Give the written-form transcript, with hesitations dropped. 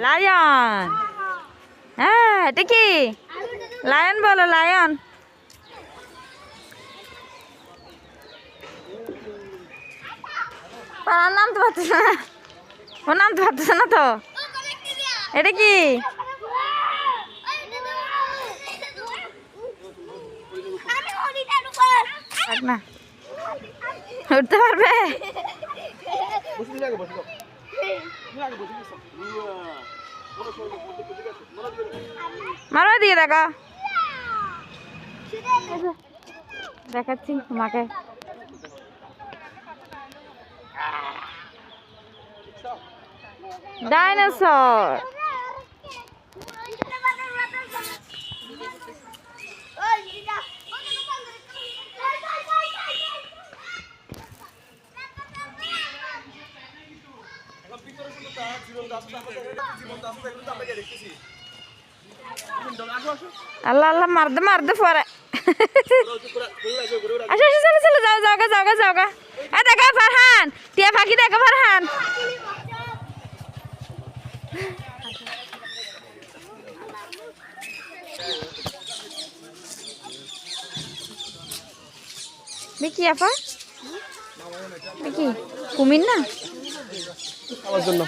Lion. হ্যাঁ, এটা কি লায়ন? বলো লায়ন। নাম তো পারতেছে না, ও নাম তো পারতেছে না তো। এটা কি? না, উঠতে পারবে? মারো দিয়ে দেখো, দেখাচ্ছি তোমাকে। ডাইনোসর। আল্লাহ আল্লাহ, মারদে মারদে পরে। আসো আসো, চলো চলো, যাও যাও গা, যাও গা, যাও গা। দেখা ফারহান, টিয়া ফাঁকি দেখো ফারহান। দেখি আপা, দেখি কুমির না আমার জন্য।